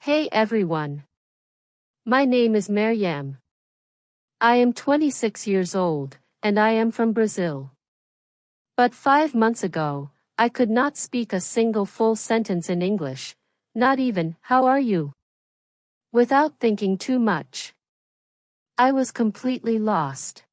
Hey everyone. My name is Maryam. I am 26 years old, and I am from Brazil. But 5 months ago, I could not speak a single full sentence in English, not even, "How are you?" without thinking too much. I was completely lost.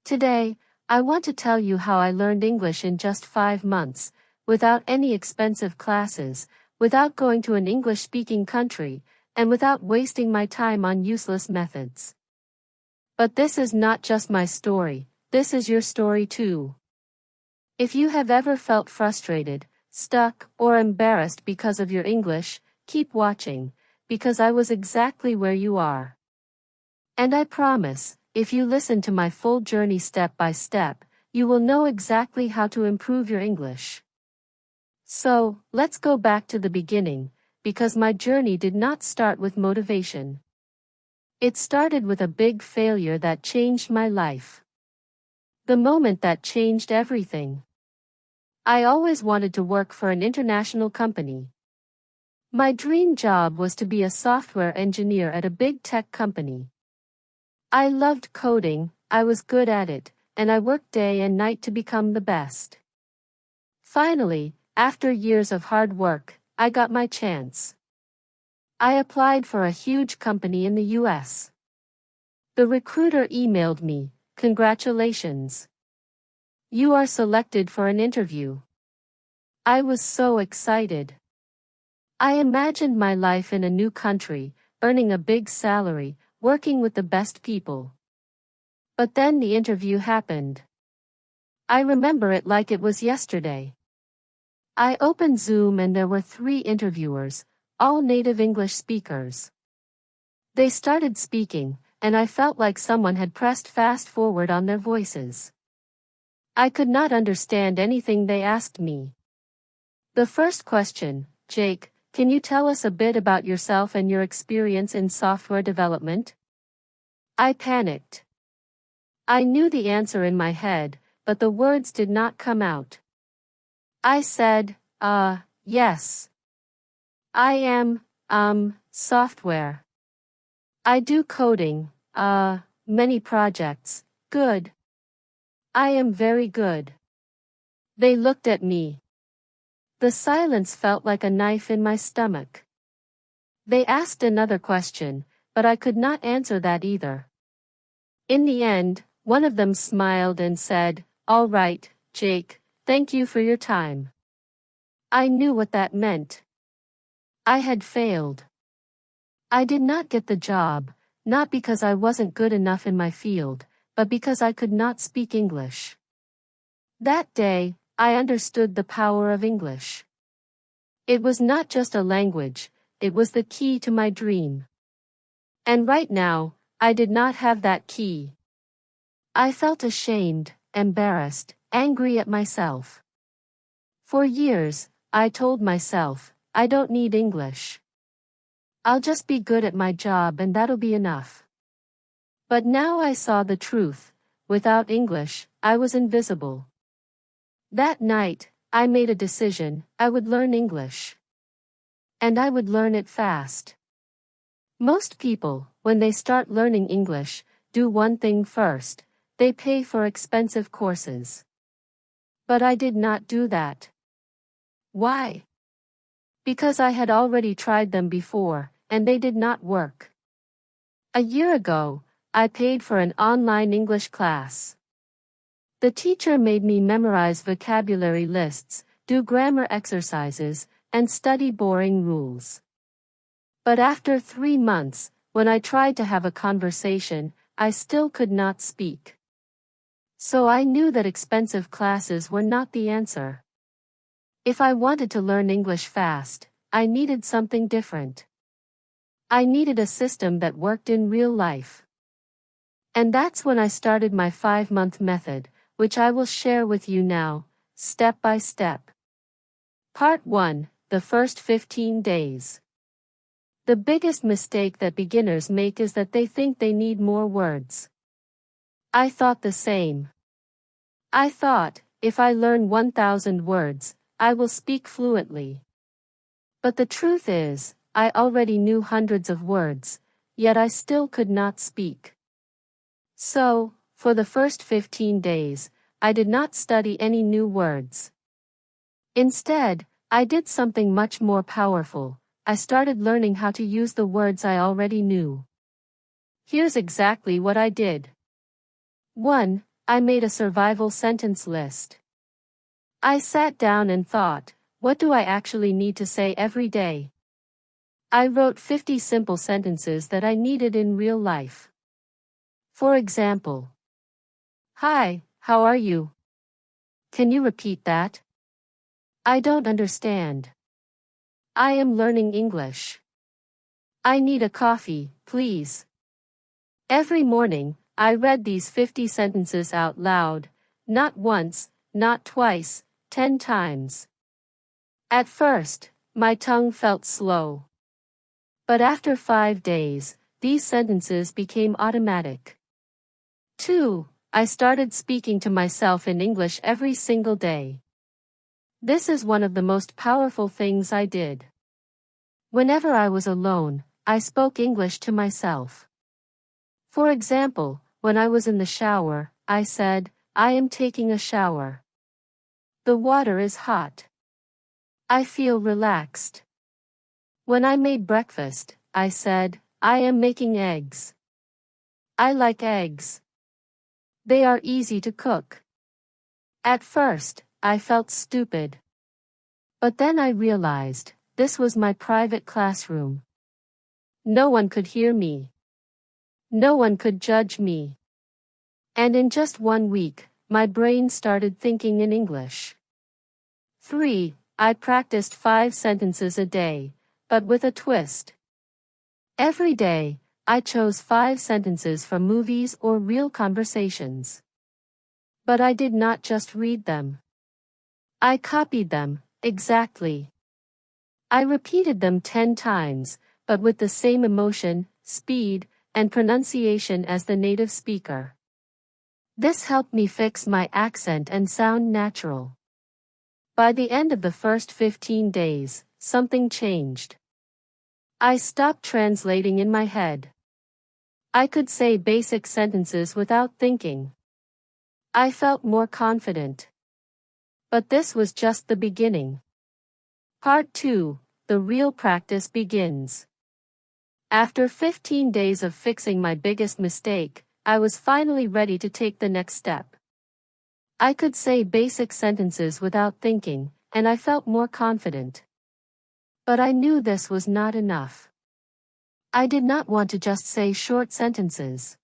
Today, I want to tell you how I learned English in just 5 months, without any expensive classes, without going to an English-speaking country, and without wasting my time on useless methods. But this is not just my story, this is your story too. If you have ever felt frustrated, stuck, or embarrassed because of your English, keep watching, because I was exactly where you are. And I promise, if you listen to my full journey step by step, you will know exactly how to improve your English. So, let's go back to the beginning, because my journey did not start with motivation. It started with a big failure that changed my life. The moment that changed everything. I always wanted to work for an international company. My dream job was to be a software engineer at a big tech company. I loved coding, I was good at it, and I worked day and night to become the best. Finally, after years of hard work, I got my chance. I applied for a huge company in the US. The recruiter emailed me, "Congratulations. You are selected for an interview." I was so excited. I imagined my life in a new country, earning a big salary, working with the best people. But then the interview happened. I remember it like it was yesterday. I opened Zoom and there were 3 interviewers, all native English speakers. They started speaking, and I felt like someone had pressed fast forward on their voices. I could not understand anything they asked me. The first question, "Jake, can you tell us a bit about yourself and your experience in software development?" I panicked. I knew the answer in my head, but the words did not come out. I said, yes. I am, software. I do coding, many projects, good. I am very good." They looked at me. The silence felt like a knife in my stomach. They asked another question, but I could not answer that either. In the end, one of them smiled and said, "All right, Jake, thank you for your time." I knew what that meant. I had failed. I did not get the job, not because I wasn't good enough in my field, but because I could not speak English. That day, I understood the power of English. It was not just a language, it was the key to my dream. And right now, I did not have that key. I felt ashamed, embarrassed, angry at myself. For years, I told myself, I don't need English. I'll just be good at my job and that'll be enough. But now I saw the truth. Without English, I was invisible. That night, I made a decision, I would learn English. And I would learn it fast. Most people, when they start learning English, do one thing first, they pay for expensive courses. But I did not do that. Why? Because I had already tried them before, and they did not work. A year ago, I paid for an online English class. The teacher made me memorize vocabulary lists, do grammar exercises, and study boring rules. But after 3 months, when I tried to have a conversation, I still could not speak. So I knew that expensive classes were not the answer. If I wanted to learn English fast, I needed something different. I needed a system that worked in real life. And that's when I started my 5-month method, which I will share with you now, step by step. Part 1, the first 15 days. The biggest mistake that beginners make is that they think they need more words. I thought the same. I thought, if I learn 1,000 words, I will speak fluently. But the truth is, I already knew hundreds of words, yet I still could not speak. So, for the first 15 days, I did not study any new words. Instead, I did something much more powerful. I started learning how to use the words I already knew. Here's exactly what I did. 1. I made a survival sentence list. I sat down and thought, what do I actually need to say every day? I wrote 50 simple sentences that I needed in real life. For example, hi, how are you? Can you repeat that? I don't understand. I am learning English. I need a coffee, please. Every morning, I read these 50 sentences out loud, not once, not twice, 10 times. At first, my tongue felt slow. But after 5 days, these sentences became automatic. 2. I started speaking to myself in English every single day. This is one of the most powerful things I did. Whenever I was alone, I spoke English to myself. For example, when I was in the shower, I said, I am taking a shower. The water is hot. I feel relaxed. When I made breakfast, I said, I am making eggs. I like eggs. They are easy to cook. At first, I felt stupid. But then I realized, this was my private classroom. No one could hear me. No one could judge me. And in just 1 week, my brain started thinking in English. 3. I practiced 5 sentences a day, but with a twist. Every day, I chose 5 sentences from movies or real conversations. But I did not just read them. I copied them, exactly. I repeated them 10 times, but with the same emotion, speed, and pronunciation as the native speaker. This helped me fix my accent and sound natural. By the end of the first 15 days, something changed. I stopped translating in my head. I could say basic sentences without thinking. I felt more confident. But this was just the beginning. Part 2, the real practice begins. After 15 days of fixing my biggest mistake, I was finally ready to take the next step. I could say basic sentences without thinking, and I felt more confident. But I knew this was not enough. I did not want to just say short sentences.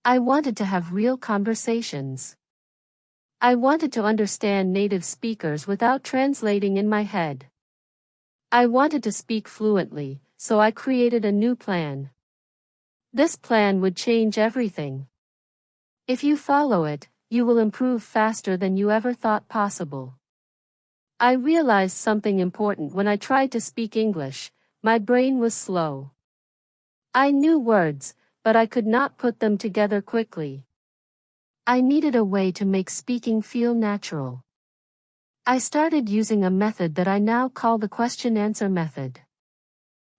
I wanted to have real conversations. I wanted to understand native speakers without translating in my head. I wanted to speak fluently, so I created a new plan. This plan would change everything. If you follow it, you will improve faster than you ever thought possible. I realized something important when I tried to speak English. My brain was slow. I knew words, but I could not put them together quickly. I needed a way to make speaking feel natural. I started using a method that I now call the question-answer method.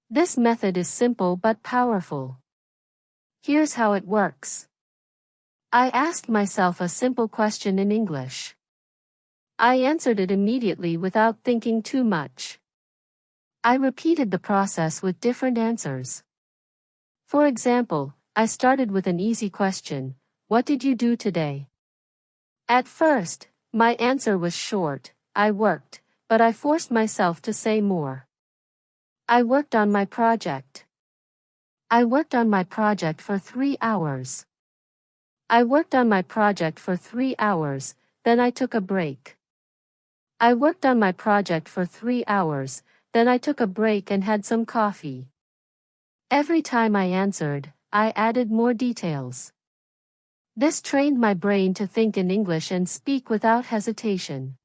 This method is simple but powerful. Here's how it works. I asked myself a simple question in English. I answered it immediately without thinking too much. I repeated the process with different answers. For example, I started with an easy question, what did you do today? At first, my answer was short, I worked, but I forced myself to say more. I worked on my project. I worked on my project for 3 hours. I worked on my project for 3 hours, then I took a break. I worked on my project for 3 hours, then I took a break and had some coffee. Every time I answered, I added more details. This trained my brain to think in English and speak without hesitation.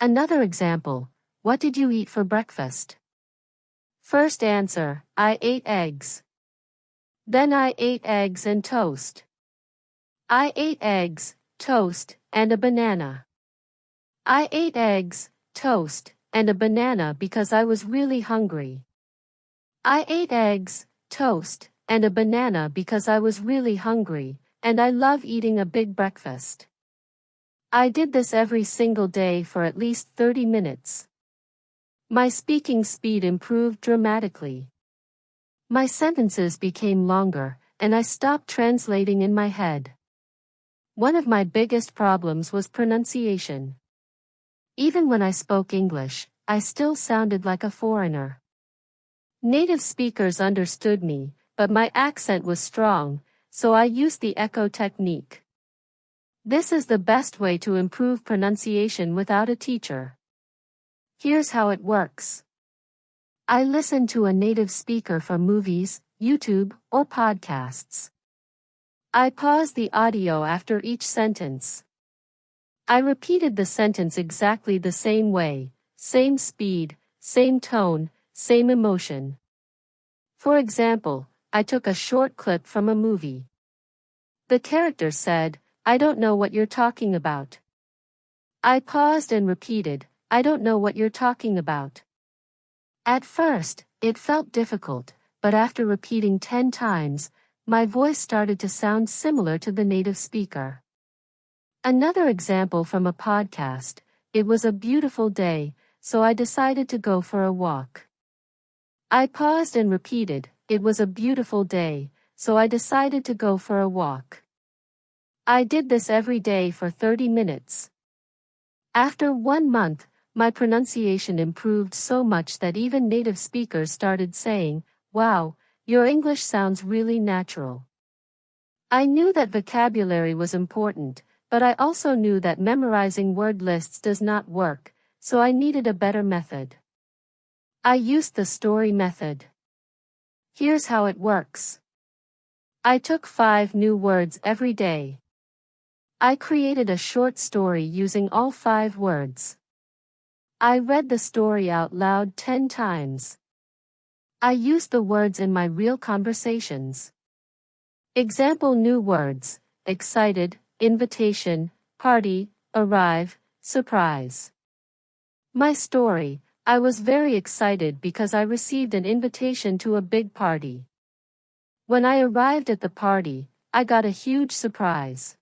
Another example, what did you eat for breakfast? First answer, I ate eggs. Then I ate eggs and toast. I ate eggs, toast, and a banana. I ate eggs, toast, and a banana because I was really hungry. I ate eggs, toast, and a banana because I was really hungry, and I love eating a big breakfast. I did this every single day for at least 30 minutes. My speaking speed improved dramatically. My sentences became longer, and I stopped translating in my head. One of my biggest problems was pronunciation. Even when I spoke English, I still sounded like a foreigner. Native speakers understood me, but my accent was strong, so I used the echo technique. This is the best way to improve pronunciation without a teacher. Here's how it works. I listen to a native speaker for movies, YouTube, or podcasts. I pause the audio after each sentence. I repeated the sentence exactly the same way, same speed, same tone, same emotion. For example, I took a short clip from a movie. The character said, "I don't know what you're talking about." I paused and repeated, "I don't know what you're talking about." At first, it felt difficult, but after repeating 10 times, my voice started to sound similar to the native speaker. Another example from a podcast, it was a beautiful day, so I decided to go for a walk. I paused and repeated, "It was a beautiful day, so I decided to go for a walk." I did this every day for 30 minutes. After 1 month, my pronunciation improved so much that even native speakers started saying, "Wow, your English sounds really natural." I knew that vocabulary was important, but I also knew that memorizing word lists does not work, so I needed a better method. I used the story method. Here's how it works. I took 5 new words every day. I created a short story using all 5 words. I read the story out loud 10 times. I used the words in my real conversations. Example new words, excited, invitation, party, arrive, surprise. My story, I was very excited because I received an invitation to a big party. When I arrived at the party, I got a huge surprise.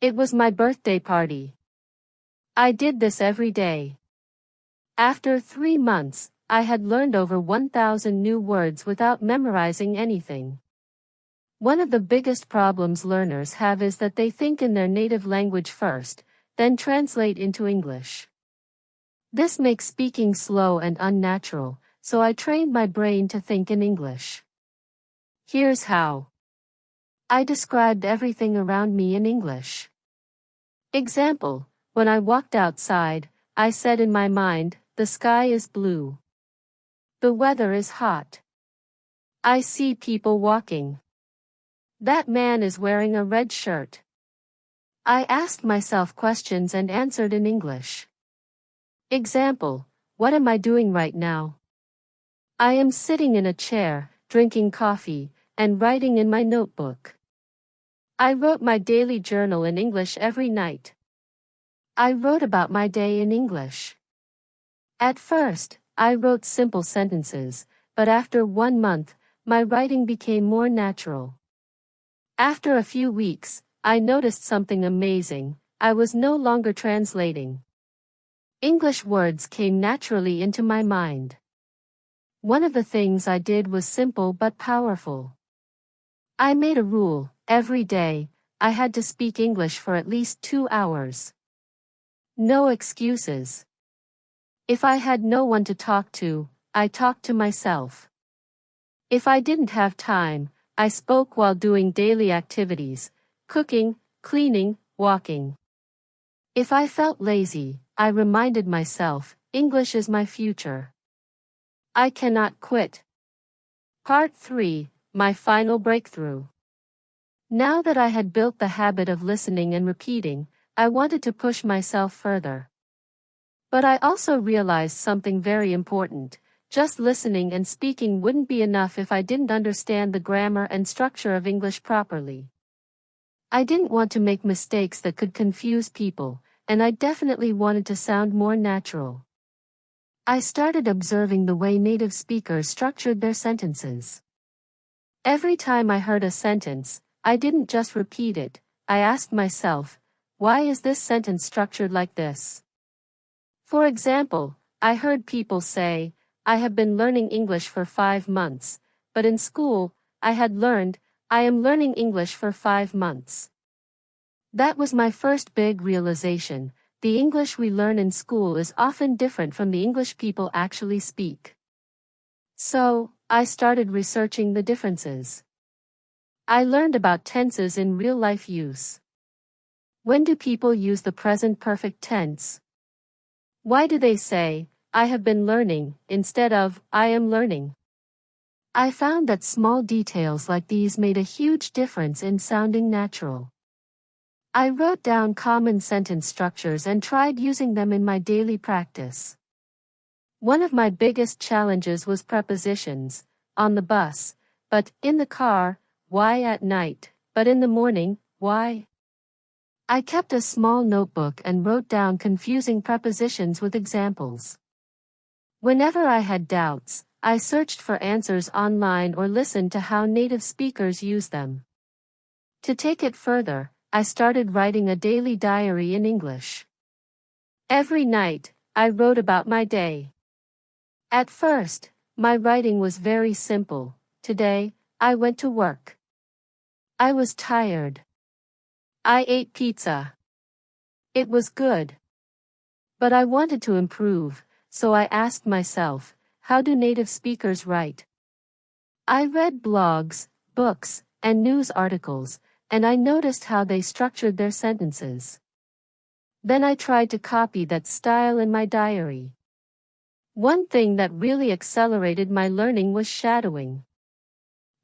It was my birthday party. I did this every day. After 3 months, I had learned over 1,000 new words without memorizing anything. One of the biggest problems learners have is that they think in their native language first, then translate into English. This makes speaking slow and unnatural, so I trained my brain to think in English. Here's how. I described everything around me in English. Example, when I walked outside, I said in my mind, "The sky is blue. The weather is hot. I see people walking. That man is wearing a red shirt." I asked myself questions and answered in English. Example, what am I doing right now? I am sitting in a chair, drinking coffee, and writing in my notebook. I wrote my daily journal in English every night. I wrote about my day in English. At first, I wrote simple sentences, but after 1 month, my writing became more natural. After a few weeks, I noticed something amazing. I was no longer translating. English words came naturally into my mind. One of the things I did was simple but powerful. I made a rule, every day, I had to speak English for at least 2 hours. No excuses. If I had no one to talk to, I talked to myself. If I didn't have time, I spoke while doing daily activities, cooking, cleaning, walking. If I felt lazy, I reminded myself, English is my future. I cannot quit. Part 3, my final breakthrough. Now that I had built the habit of listening and repeating, I wanted to push myself further. But I also realized something very important. Just listening and speaking wouldn't be enough if I didn't understand the grammar and structure of English properly. I didn't want to make mistakes that could confuse people, and I definitely wanted to sound more natural. I started observing the way native speakers structured their sentences. Every time I heard a sentence, I didn't just repeat it, I asked myself, why is this sentence structured like this? For example, I heard people say, I have been learning English for 5 months, but in school, I had learned, I am learning English for 5 months. That was my first big realization. The English we learn in school is often different from the English people actually speak. So, I started researching the differences. I learned about tenses in real-life use. When do people use the present perfect tense? Why do they say, I have been learning, instead of, I am learning? I found that small details like these made a huge difference in sounding natural. I wrote down common sentence structures and tried using them in my daily practice. One of my biggest challenges was prepositions, on the bus, but in the car, why at night, but in the morning, why? I kept a small notebook and wrote down confusing prepositions with examples. Whenever I had doubts, I searched for answers online or listened to how native speakers use them. To take it further, I started writing a daily diary in English. Every night, I wrote about my day. At first, my writing was very simple. Today, I went to work. I was tired. I ate pizza. It was good. But I wanted to improve, so I asked myself, how do native speakers write? I read blogs, books, and news articles, and I noticed how they structured their sentences. Then I tried to copy that style in my diary. One thing that really accelerated my learning was shadowing.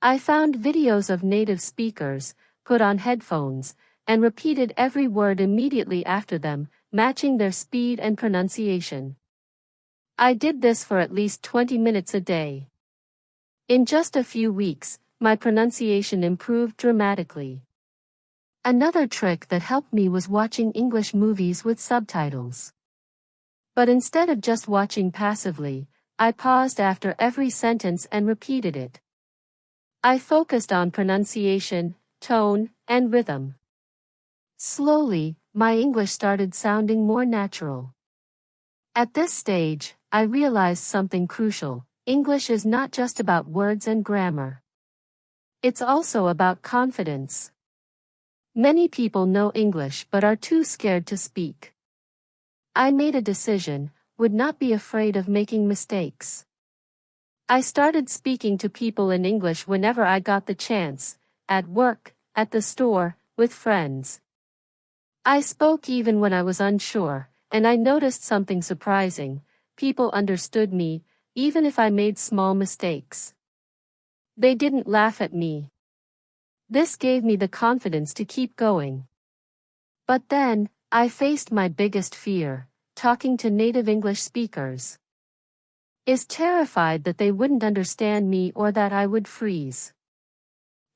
I found videos of native speakers, put on headphones, and repeated every word immediately after them, matching their speed and pronunciation. I did this for at least 20 minutes a day. In just a few weeks, my pronunciation improved dramatically. Another trick that helped me was watching English movies with subtitles. But instead of just watching passively, I paused after every sentence and repeated it. I focused on pronunciation, tone, and rhythm. Slowly, my English started sounding more natural. At this stage, I realized something crucial. English is not just about words and grammar. It's also about confidence. Many people know English but are too scared to speak. I made a decision, would not be afraid of making mistakes. I started speaking to people in English whenever I got the chance, at work, at the store, with friends. I spoke even when I was unsure, and I noticed something surprising. People understood me, even if I made small mistakes. They didn't laugh at me. This gave me the confidence to keep going. But then, I faced my biggest fear, talking to native English speakers. Is terrified that they wouldn't understand me or that I would freeze.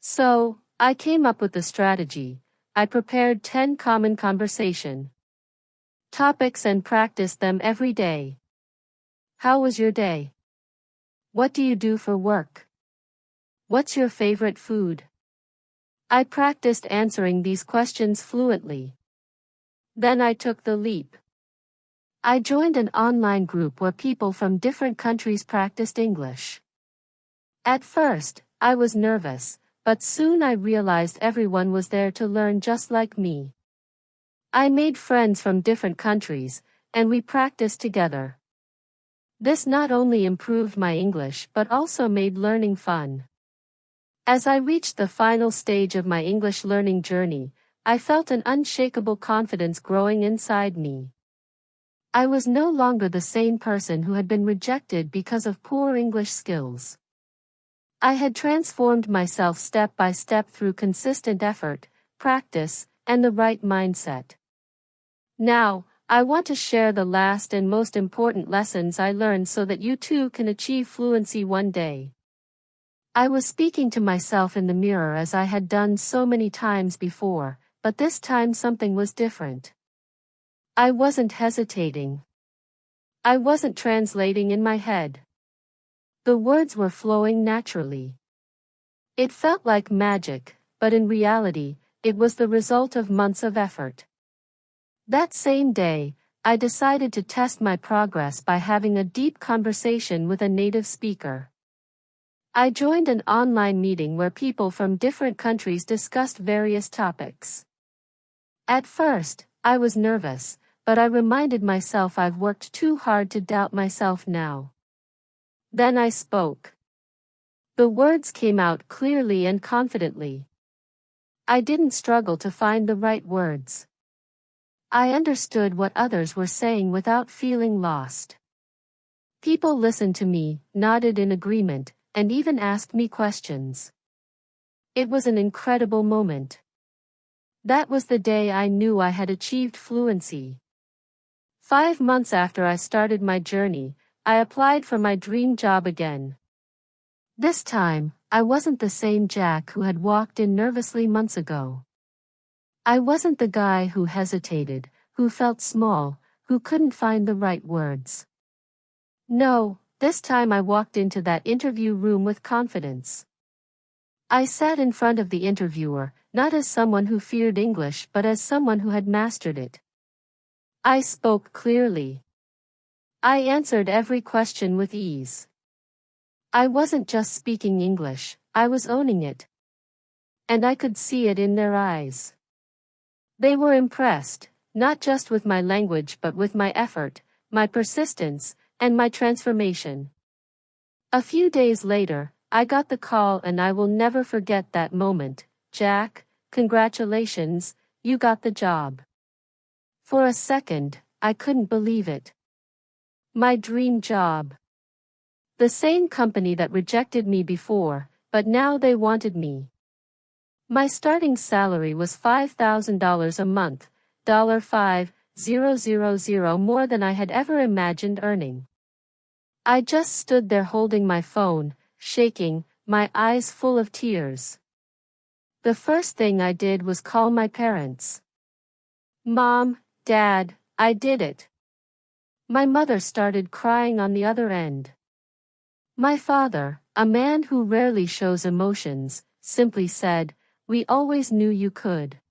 So, I came up with a strategy. I prepared 10 common conversation topics and practiced them every day. How was your day? What do you do for work? What's your favorite food? I practiced answering these questions fluently. Then I took the leap. I joined an online group where people from different countries practiced English. At first, I was nervous, but soon I realized everyone was there to learn just like me. I made friends from different countries, and we practiced together. This not only improved my English but also made learning fun. As I reached the final stage of my English learning journey, I felt an unshakable confidence growing inside me. I was no longer the same person who had been rejected because of poor English skills. I had transformed myself step by step through consistent effort, practice, and the right mindset. Now, I want to share the last and most important lessons I learned so that you too can achieve fluency one day. I was speaking to myself in the mirror as I had done so many times before, but this time something was different. I wasn't hesitating. I wasn't translating in my head. The words were flowing naturally. It felt like magic, but in reality, it was the result of months of effort. That same day, I decided to test my progress by having a deep conversation with a native speaker. I joined an online meeting where people from different countries discussed various topics. At first, I was nervous, but I reminded myself I've worked too hard to doubt myself now. Then I spoke. The words came out clearly and confidently. I didn't struggle to find the right words. I understood what others were saying without feeling lost. People listened to me, nodded in agreement, and even asked me questions. It was an incredible moment. That was the day I knew I had achieved fluency. 5 months after I started my journey, I applied for my dream job again. This time, I wasn't the same Jack who had walked in nervously months ago. I wasn't the guy who hesitated, who felt small, who couldn't find the right words. No, this time I walked into that interview room with confidence. I sat in front of the interviewer, not as someone who feared English but as someone who had mastered it. I spoke clearly. I answered every question with ease. I wasn't just speaking English, I was owning it. And I could see it in their eyes. They were impressed, not just with my language but with my effort, my persistence, and my transformation. A few days later, I got the call and I will never forget that moment. Jack, congratulations, you got the job. For a second, I couldn't believe it. My dream job. The same company that rejected me before, but now they wanted me. My starting salary was $5,000 a month, $5,000 more than I had ever imagined earning. I just stood there holding my phone, shaking, my eyes full of tears. The first thing I did was call my parents. Mom, Dad, I did it. My mother started crying on the other end. My father, a man who rarely shows emotions, simply said, "We always knew you could."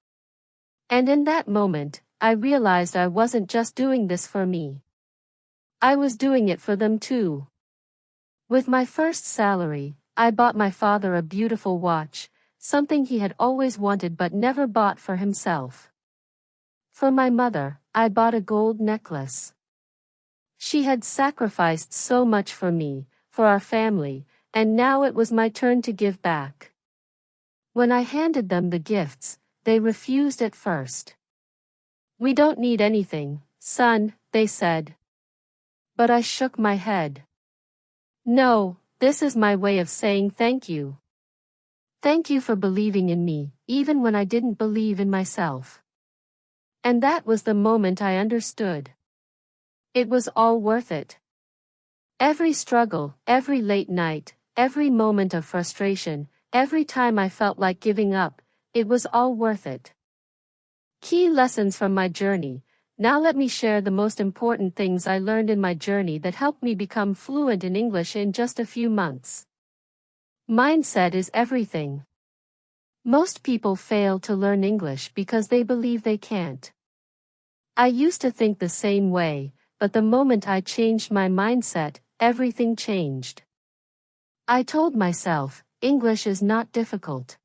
And in that moment, I realized I wasn't just doing this for me. I was doing it for them too. With my first salary, I bought my father a beautiful watch, something he had always wanted but never bought for himself. For my mother, I bought a gold necklace. She had sacrificed so much for me, for our family, and now it was my turn to give back. When I handed them the gifts, they refused at first. "We don't need anything, son," they said. But I shook my head. "No, this is my way of saying thank you. Thank you for believing in me, even when I didn't believe in myself." And that was the moment I understood. It was all worth it. Every struggle, every late night, every moment of frustration, every time I felt like giving up, it was all worth it. Key lessons from my journey. Now let me share the most important things I learned in my journey that helped me become fluent in English in just a few months. Mindset is everything. Most people fail to learn English because they believe they can't. I used to think the same way, but the moment I changed my mindset, everything changed. I told myself, English is not difficult.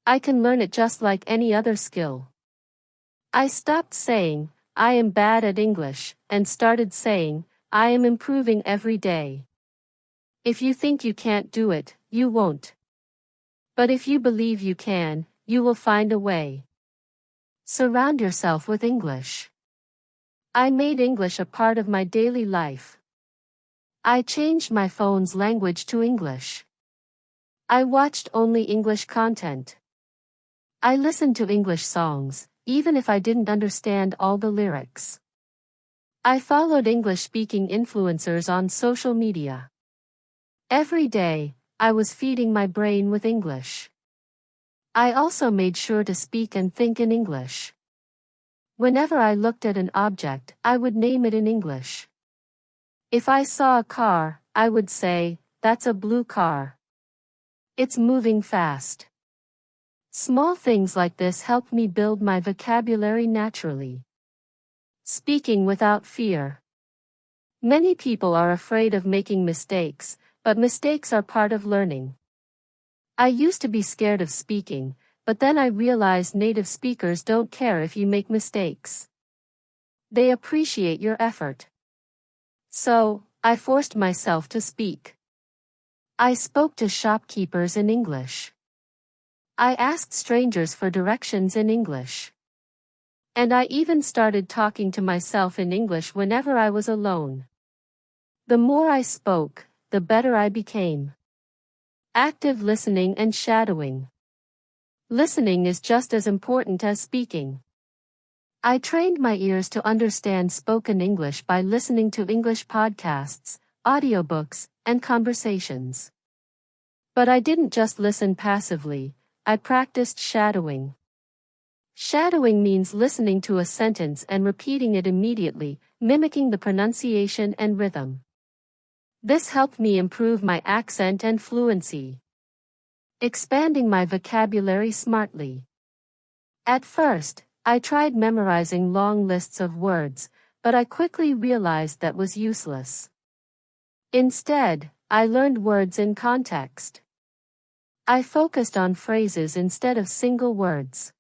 I can learn it just like any other skill. I stopped saying, "I am bad at English," and started saying, "I am improving every day." If you think you can't do it, you won't. But if you believe you can, you will find a way. Surround yourself with English. I made English a part of my daily life. I changed my phone's language to English. I watched only English content. I listened to English songs, even if I didn't understand all the lyrics. I followed English-speaking influencers on social media. Every day, I was feeding my brain with English. I also made sure to speak and think in English. Whenever I looked at an object, I would name it in English. If I saw a car, I would say, "That's a blue car. It's moving fast." Small things like this helped me build my vocabulary naturally. Speaking without fear. Many people are afraid of making mistakes, but mistakes are part of learning. I used to be scared of speaking, but then I realized native speakers don't care if you make mistakes. They appreciate your effort. So, I forced myself to speak. I spoke to shopkeepers in English. I asked strangers for directions in English. And I even started talking to myself in English whenever I was alone. The more I spoke, the better I became. Active listening and shadowing. Listening is just as important as speaking. I trained my ears to understand spoken English by listening to English podcasts, audiobooks, and conversations. But I didn't just listen passively, I practiced shadowing. Shadowing means listening to a sentence and repeating it immediately, mimicking the pronunciation and rhythm. This helped me improve my accent and fluency. Expanding my vocabulary smartly. At first, I tried memorizing long lists of words, but I quickly realized that was useless. Instead, I learned words in context. I focused on phrases instead of single words.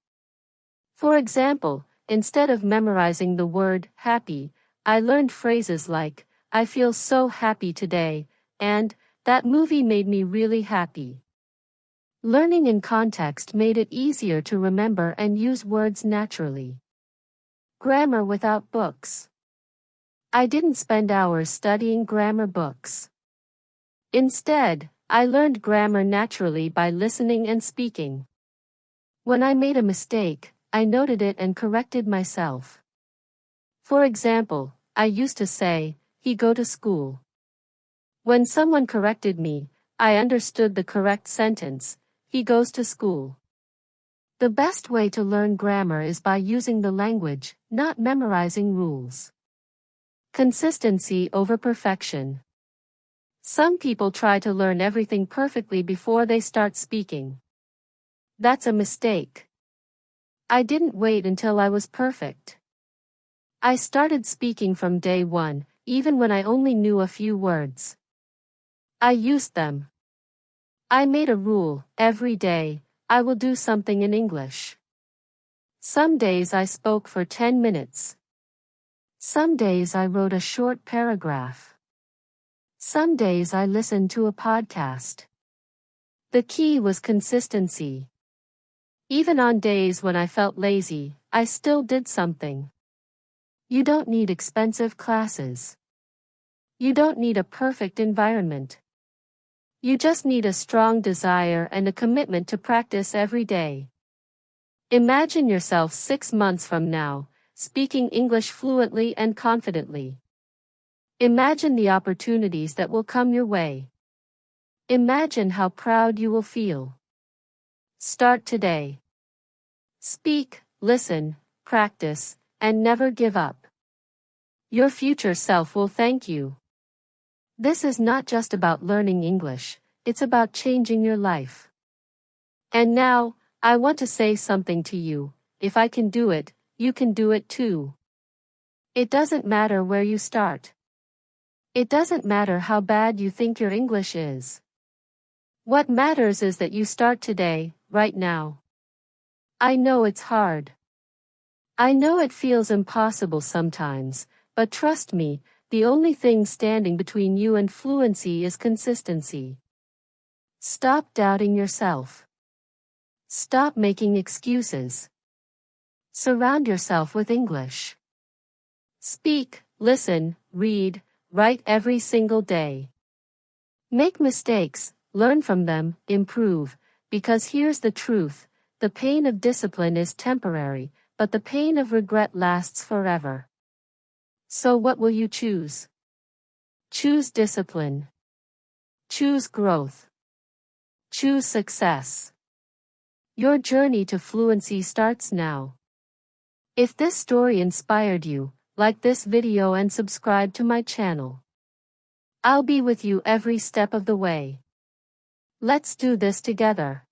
For example, instead of memorizing the word happy, I learned phrases like, "I feel so happy today," and "that movie made me really happy." Learning in context made it easier to remember and use words naturally. Grammar without books. I didn't spend hours studying grammar books. Instead, I learned grammar naturally by listening and speaking. When I made a mistake, I noted it and corrected myself. For example, I used to say, "He go to school." When someone corrected me, I understood the correct sentence, "He goes to school." The best way to learn grammar is by using the language, not memorizing rules. Consistency over perfection. Some people try to learn everything perfectly before they start speaking. That's a mistake. I didn't wait until I was perfect. I started speaking from day one, even when I only knew a few words. I used them. I made a rule, every day, I will do something in English. Some days I spoke for 10 minutes. Some days I wrote a short paragraph. Some days I listened to a podcast. The key was consistency. Even on days when I felt lazy, I still did something. You don't need expensive classes. You don't need a perfect environment. You just need a strong desire and a commitment to practice every day. Imagine yourself 6 months from now, speaking English fluently and confidently. Imagine the opportunities that will come your way. Imagine how proud you will feel. Start today. Speak, listen, practice, and never give up. Your future self will thank you. This is not just about learning English, it's about changing your life. And now, I want to say something to you. If I can do it, you can do it too. It doesn't matter where you start. It doesn't matter how bad you think your English is. What matters is that you start today, right now. I know it's hard. I know it feels impossible sometimes, but trust me, the only thing standing between you and fluency is consistency. Stop doubting yourself. Stop making excuses. Surround yourself with English. Speak, listen, read, write every single day. Make mistakes, learn from them, improve, because here's the truth, the pain of discipline is temporary, but the pain of regret lasts forever. So what will you choose? Choose discipline. Choose growth. Choose success. Your journey to fluency starts now. If this story inspired you, like this video and subscribe to my channel. I'll be with you every step of the way. Let's do this together.